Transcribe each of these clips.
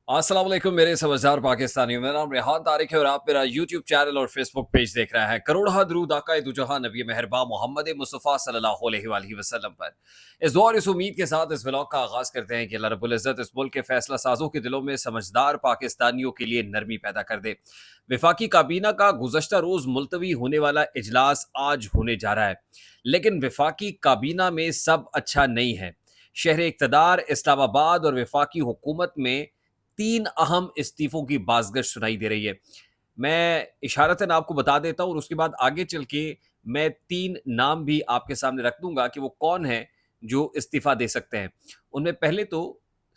अस्सलाम वालेकुम मेरे समझदार पाकिस्तानियों। मेरा नाम रेहान तारिक है और आप मेरा यूट्यूब चैनल और फेसबुक पेज देख रहे हैं। करोड़हा दरूद आका दो जहां नबी मेहरबान मोहम्मद मुस्तफ़ा सल्लल्लाहु अलैहि वसल्लम पर। इस दौर इस उम्मीद के साथ इस व्लॉग का आगाज़ करते हैं कि अल्लाह रब्बुल इज़्ज़त इस मुल्क के फैसला साजों के दिलों में समझदार पाकिस्तानियों के लिए नरमी पैदा कर दे। वफाकी काबीना का गुज़श्ता रोज़ मुलतवी होने वाला इजलास आज होने जा रहा है, लेकिन वफाकी काबीना में सब अच्छा नहीं है। शहर इक़्तिदार इस्लामाबाद और वफाकी हुकूमत में 3 अहम इस्तीफ़ों की बाज़गश सुनाई दे रही है। मैं इशारतन आपको बता देता हूँ और उसके बाद आगे चल के मैं 3 नाम भी आपके सामने रख दूँगा कि वो कौन हैं जो इस्तीफ़ा दे सकते हैं। उनमें पहले तो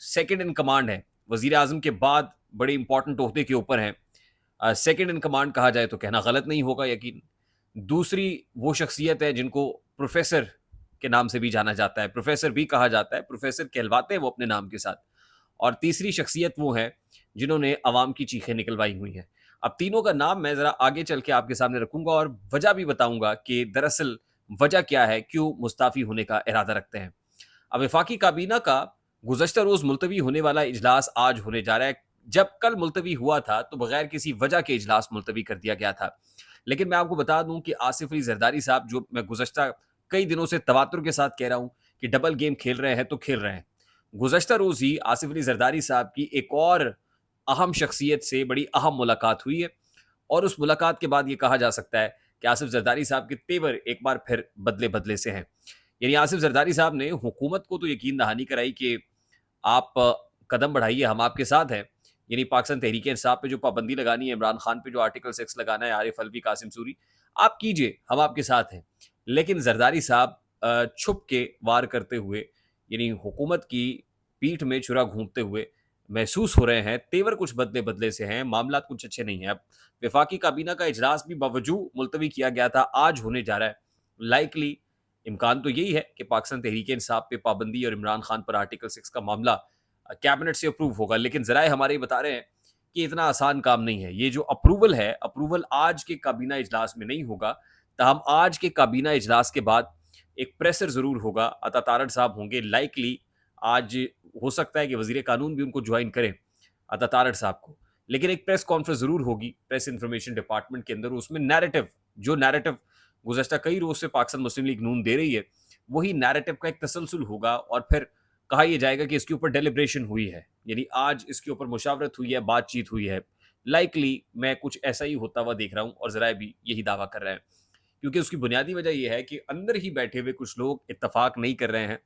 सेकंड इन कमांड है, वज़ीर-ए-आज़म के बाद बड़े इम्पोर्टेंट ओहदे के ऊपर हैं। सेकंड इन कमांड कहा जाए तो कहना गलत नहीं होगा यकीन। दूसरी वो शख्सियत है जिनको प्रोफ़ेसर के नाम से भी जाना जाता है, प्रोफ़ेसर भी कहा जाता है, प्रोफ़ेसर कहलवाते हैं वो अपने नाम के साथ। और तीसरी शख्सियत वो है जिन्होंने अवाम की चीखें निकलवाई हुई हैं। अब तीनों का नाम मैं ज़रा आगे चल के आपके सामने रखूँगा और वजह भी बताऊँगा कि दरअसल वजह क्या है, क्यों मुस्ताफ़ी होने का इरादा रखते हैं। अब वफाकी काबीना का गुज़श्ता रोज़ मुलतवी होने वाला इजलास आज होने जा रहा है। जब कल मुलतवी हुआ था तो बगैर किसी वजह के इजलास मुलतवी कर दिया गया था। लेकिन मैं आपको बता दूं कि आसिफ अली जरदारी साहब, जो मैं गुज़श्ता कई दिनों से तवातुर के साथ कह रहा हूं कि डबल गेम खेल रहे हैं तो खेल रहे हैं। गुज़श्ता रोज़ ही आसिफ अली जरदारी साहब की एक और अहम शख्सियत से बड़ी अहम मुलाकात हुई है और उस मुलाकात के बाद ये कहा जा सकता है कि आसिफ जरदारी साहब के तेवर एक बार फिर बदले बदले से हैं। यानी आसिफ जरदारी साहब ने हुकूमत को तो यकीन दहानी कराई कि आप कदम बढ़ाइए, हम आपके साथ हैं। यानी पाकिस्तान तहरीक इंसाफ पे जो पाबंदी लगानी है, इमरान खान पे जो आर्टिकल 6 लगाना है, आरिफ अलवी, कासिम सूरी, आप कीजिए, हम आपके साथ हैं। लेकिन जरदारी साहब छुप के वार करते हुए, यानी हुकूमत की पीठ में छुरा घोंपते हुए महसूस हो रहे हैं। तेवर कुछ बदले बदले से हैं, मामला कुछ अच्छे नहीं हैं। अब वफाकी काबीना का इजलास भी बावजूद मुलतवी किया गया था, आज होने जा रहा है। लाइकली इम्कान तो यही है कि पाकिस्तान तहरीक इंसाफ पे पाबंदी और इमरान खान पर आर्टिकल 6 का मामला कैबिनेट से अप्रूव होगा। लेकिन ज़राए हमारे ये बता रहे हैं कि इतना आसान काम नहीं है। ये जो अप्रूवल है, अप्रूवल आज के काबीना इजलास में नहीं होगा। ताहम आज के काबीना इजलास के बाद एक प्रेशर ज़रूर होगा, अता तारड़ साहब होंगे लाइकली। आज हो सकता है कि वज़ीर कानून भी उनको ज्वाइन करें, अता तारड़ साहब को। लेकिन एक प्रेस कॉन्फ्रेंस ज़रूर होगी प्रेस इन्फॉर्मेशन डिपार्टमेंट के अंदर। उसमें नैरेटिव, जो नैरेटिव गुज़श्ता कई रोज़ से पाकिस्तान मुस्लिम लीग नून दे रही है, वही नैरेटिव का एक तसलसल होगा और फिर कहा यह जाएगा कि इसके ऊपर डेलिब्रेशन हुई है, यानी आज इसके ऊपर मुशावरत हुई है, बातचीत हुई है। लाइकली मैं कुछ ऐसा ही होता हुआ देख रहा हूँ और ज़राए भी यही दावा कर रहे हैं, क्योंकि उसकी बुनियादी वजह यह है कि अंदर ही बैठे हुए कुछ लोग इत्तफाक नहीं कर रहे हैं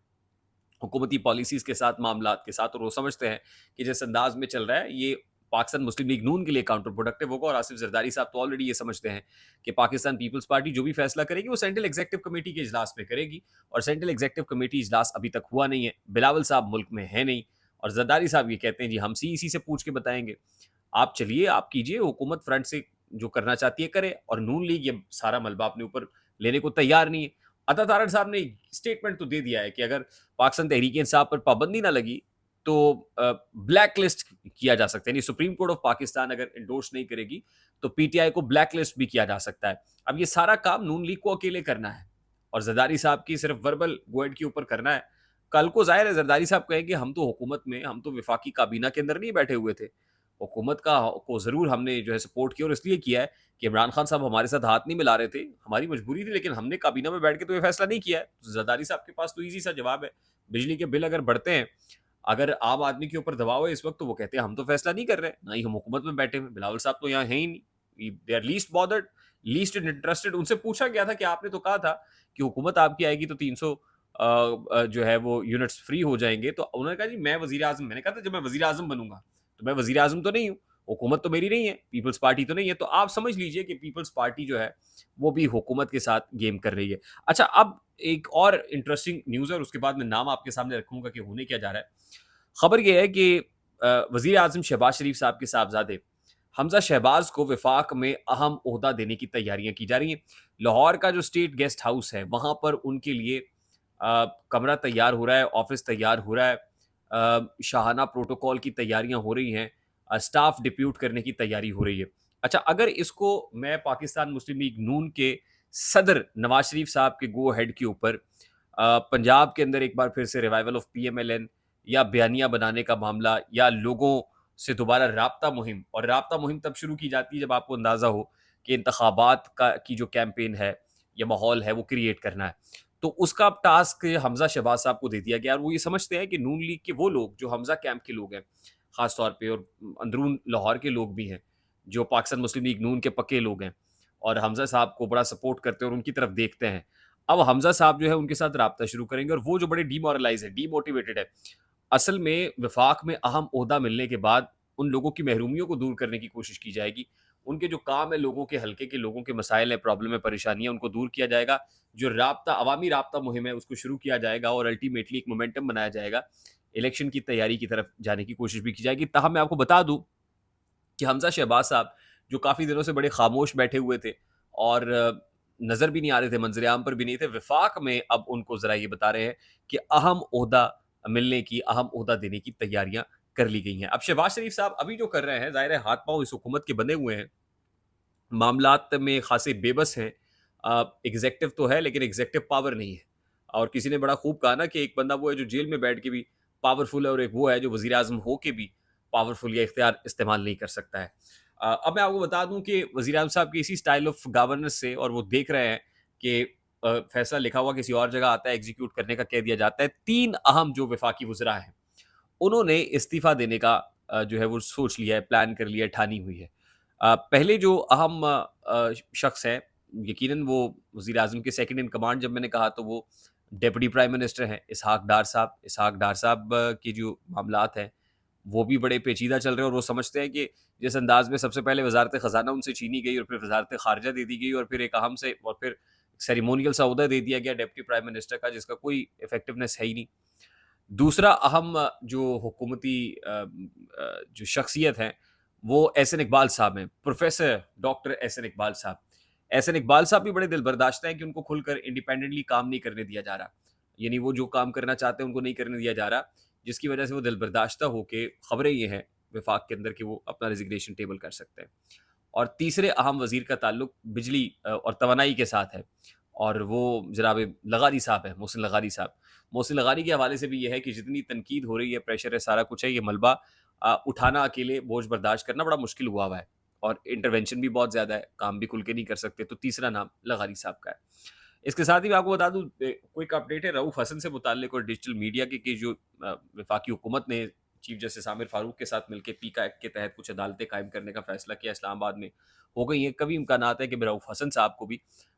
हुकूमती पॉलिसीज़ के साथ, मामलात के साथ, और वो समझते हैं कि जिस अंदाज में चल रहा है ये पाकिस्तान मुस्लिम लीग नून के लिए काउंटर प्रोडक्टिव होगा। और आसिफ जरदारी साहब तो ऑलरेडी ये समझते हैं कि पाकिस्तान पीपल्स पार्टी जो भी फैसला करेगी वो सेंट्रल एग्जीक्यूटिव कमेटी के इजलास में करेगी, और सेंट्रल एग्जीक्यूटिव कमेटी इजलास अभी तक हुआ नहीं है। बिलावल साहब मुल्क में है नहीं और जरदारी साहब ये कहते हैं जी हम सी इसी से पूछ के बताएंगे। आप चलिए, आप कीजिए, हुकूमत फ्रंट से जो करना चाहती है करे, और नून लीग ये सारा मलबा अपने ऊपर लेने को तैयार नहीं है। अता तारड़ साहब ने स्टेटमेंट तो दे दिया है कि अगर पाकिस्तान तहरीक इंसाफ पर पाबंदी ना लगी तो ब्लैक लिस्ट किया जा सकता है। यानी सुप्रीम कोर्ट ऑफ पाकिस्तान अगर इंडोर्स नहीं करेगी तो पीटीआई को ब्लैक लिस्ट भी किया जा सकता है। अब ये सारा काम नून लीग को अकेले करना है और जरदारी साहब की सिर्फ वर्बल गोएड के ऊपर करना है। कल को जाहिर है जरदारी साहब कहेंगे हम तो हुकूमत में, हम तो विफाकी काबीना के अंदर नहीं बैठे हुए थे, हुकूमत का को ज़रूर हमने जो है सपोर्ट किया और इसलिए किया है कि इमरान खान साहब हमारे साथ हाथ नहीं मिला रहे थे, हमारी मजबूरी थी, लेकिन हमने काबीना में बैठ के तो ये फैसला नहीं किया है। तो जरदारी साहब के पास तो ईजी सा जवाब है, बिजली के बिल अगर बढ़ते हैं, अगर आम आदमी के ऊपर दबाव है इस वक्त, तो वो कहते हैं हम तो फैसला नहीं कर रहे, ना ही हम हुकूमत में बैठे हुए। बिलावल साहब तो यहाँ है ही नहीं, they are least bothered, least interested. उनसे पूछा गया था कि आपने तो कहा था कि हुकूमत आपकी आएगी तो 300 जो है वो यूनिट्स फ्री हो जाएंगे। तो उन्होंने कहा जी मैं वजीर आजम, मैंने कहा था जब मैं वजीर आजम बनूंगा, तो मैं वजीर आजम तो नहीं हूँ, हुकूमत तो मेरी नहीं है, पीपल्स पार्टी तो नहीं है। तो आप समझ लीजिए कि पीपल्स पार्टी जो है वो भी हुकूमत के साथ गेम कर रही है। अच्छा, अब एक और इंटरेस्टिंग न्यूज़ है और उसके बाद मैं नाम आपके सामने रखूंगा कि होने क्या जा रहा है। खबर यह है कि वजीर आजम शहबाज शरीफ साहब के साहबजादे हमजा शहबाज को विफाक में अहम ओहदा देने की तैयारियां की जा रही हैं। लाहौर का जो स्टेट गेस्ट हाउस है वहाँ पर उनके लिए कमरा तैयार हो रहा है, ऑफिस तैयार हो रहा है, शाहाना प्रोटोकॉल की तैयारियां हो रही हैं, स्टाफ डिप्यूट करने की तैयारी हो रही है। अच्छा, अगर इसको मैं पाकिस्तान मुस्लिम लीग नून के सदर नवाज शरीफ साहब के गो हेड के ऊपर पंजाब के अंदर एक बार फिर से रिवाइवल ऑफ पीएमएलएन या बयानिया बनाने का मामला या लोगों سے دوبارہ رابطہ مہم، اور رابطہ مہم تب شروع کی جاتی ہے جب آپ کو اندازہ ہو کہ انتخابات کی جو کیمپین ہے یا ماحول ہے وہ کریٹ کرنا ہے. تو اس کا اب ٹاسک حمزہ شہباز صاحب کو دے دیا گیا، اور وہ یہ سمجھتے ہیں کہ نون لیگ کے وہ لوگ جو حمزہ کیمپ کے لوگ ہیں خاص طور پہ، اور اندرون لاہور کے لوگ بھی ہیں جو پاکستان مسلم لیگ نون کے پکے لوگ ہیں اور حمزہ صاحب کو بڑا سپورٹ کرتے ہیں اور ان کی طرف دیکھتے ہیں، اب حمزہ صاحب جو ہے ان کے ساتھ رابطہ شروع کریں گے. اور وہ جو بڑے ڈی مورلائز ہے، ڈی موٹیویٹڈ ہے، اصل میں وفاق میں اہم عہدہ ملنے کے بعد ان لوگوں کی محرومیوں کو دور کرنے کی کوشش کی جائے گی. ان کے جو کام ہے، لوگوں کے حلقے کے لوگوں کے مسائل ہیں، پرابلم ہے، پریشانیاں، ان کو دور کیا جائے گا. جو رابطہ عوامی رابطہ مہم ہے اس کو شروع کیا جائے گا اور الٹیمیٹلی ایک مومنٹم بنایا جائے گا. الیکشن کی تیاری کی طرف جانے کی کوشش بھی کی جائے گی. تاہم میں آپ کو بتا دوں کہ حمزہ شہباز صاحب جو کافی دنوں سے بڑے خاموش بیٹھے ہوئے تھے اور نظر بھی نہیں آ رہے تھے، منظر عام پر بھی نہیں تھے، وفاق میں اب ان کو ذرا یہ بتا رہے ہیں کہ اہم عہدہ ملنے کی، اہم عہدہ دینے کی تیاریاں کر لی گئی ہیں. اب شہباز شریف صاحب ابھی جو کر رہے ہیں، ظاہر ہے ہاتھ پاؤں اس حکومت کے بندے ہوئے ہیں، معاملات میں خاصے بے بس ہیں. ایگزیکٹو تو ہے لیکن ایگزیکٹو پاور نہیں ہے. اور کسی نے بڑا خوب کہا نا کہ ایک بندہ وہ ہے جو جیل میں بیٹھ کے بھی پاورفل ہے، اور ایک وہ ہے جو وزیر اعظم ہو کے بھی پاورفل یا اختیار استعمال نہیں کر سکتا ہے. اب میں آپ کو بتا دوں کہ وزیر اعظم صاحب کی اسی سٹائل آف گورننس سے، اور وہ دیکھ رہے ہیں کہ فیصلہ لکھا ہوا کسی اور جگہ آتا ہے، ایگزیکیوٹ کرنے کا کہہ دیا جاتا ہے. 3 اہم جو وفاقی وزراء ہیں انہوں نے استعفیٰ دینے کا جو ہے وہ سوچ لیا ہے، پلان کر لیا ہے، ٹھانی ہوئی ہے. پہلے جو اہم شخص ہیں، یقیناً وہ وزیر اعظم کے سیکنڈ ان کمانڈ جب میں نے کہا تو وہ ڈیپٹی پرائم منسٹر ہیں اسحاق ڈار صاحب. اسحاق ڈار صاحب کی جو معاملات ہیں وہ بھی بڑے پیچیدہ چل رہے ہیں، اور وہ سمجھتے ہیں کہ جس انداز میں سب سے پہلے وزارت خزانہ ان سے چھینی گئی اور پھر وزارت خارجہ دے دی گئی اور پھر ایک اہم سے اور پھر سیریمونیل سا عہدہ دے دیا گیا ڈیپٹی پرائم منسٹر کا، جس کا کوئی افیکٹونیس ہے ہی نہیں. دوسرا اہم جو حکومتی جو شخصیت ہیں وہ احسن اقبال صاحب ہیں، پروفیسر ڈاکٹر احسن اقبال صاحب. احسن اقبال صاحب بھی بڑے دل برداشتہ ہیں کہ ان کو کھل کر انڈیپینڈنٹلی کام نہیں کرنے دیا جا رہا، یعنی وہ جو کام کرنا چاہتے ہیں ان کو نہیں کرنے دیا جا رہا، جس کی وجہ سے وہ دل برداشتہ ہو کے خبریں یہ ہیں وفاق کے اندر کہ وہ اپنا ریزگنیشن ٹیبل کر سکتے ہیں. اور تیسرے اہم وزیر کا تعلق بجلی اور توانائی کے ساتھ ہے، اور وہ جناب لغاری صاحب ہیں، محسن لغاری صاحب. محسن لغاری کے حوالے سے بھی یہ ہے کہ جتنی تنقید ہو رہی ہے، پریشر ہے، سارا کچھ ہے، یہ ملبہ اٹھانا، اکیلے بوجھ برداشت کرنا بڑا مشکل ہوا ہے، اور انٹرونشن بھی بہت زیادہ ہے، کام بھی کھل کے نہیں کر سکتے. تو تیسرا نام لغاری صاحب کا ہے. اس کے ساتھ ہی میں آپ کو بتا دوں کوئک اپڈیٹ ہے رؤوف حسن سے متعلق اور ڈیجیٹل میڈیا کے کہ جو وفاقی حکومت نے چیف جسٹس عامر فاروق کے ساتھ مل کے پیکا ایکٹ کے تحت کچھ عدالتیں قائم کرنے کا فیصلہ کیا اسلام آباد میں ہو گئی ہیں. کبھی امکانات ہے کہ رؤوف حسن صاحب کو بھی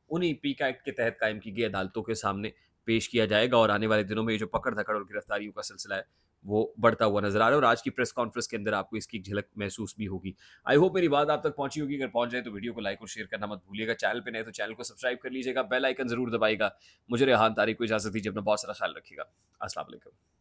انہی پیکا ایکٹ کے تحت قائم کی گئی عدالتوں کے سامنے پیش کیا جائے گا، اور آنے والے دنوں میں یہ جو پکڑ دھکڑ اور گرفتاریوں کا سلسلہ ہے وہ بڑھتا ہوا نظر آ رہا ہے. اور آج کی پریس کانفرنس کے اندر آپ کو اس کی جھلک محسوس بھی ہوگی. آئی ہوپ میری بات آپ تک پہنچی ہوگی. اگر پہنچ جائے تو ویڈیو کو لائک اور شیئر کرنا مت بھولیے گا. چینل پہ نئے تو چینل کو سبسکرائب کر لیجیے گا، بیل آئیکن ضرور دبائیے گا. مجھے ریحان طارق کو اجازت دیجیے، اپنا بہت سارا خیال رکھیے گا. السلام علیکم.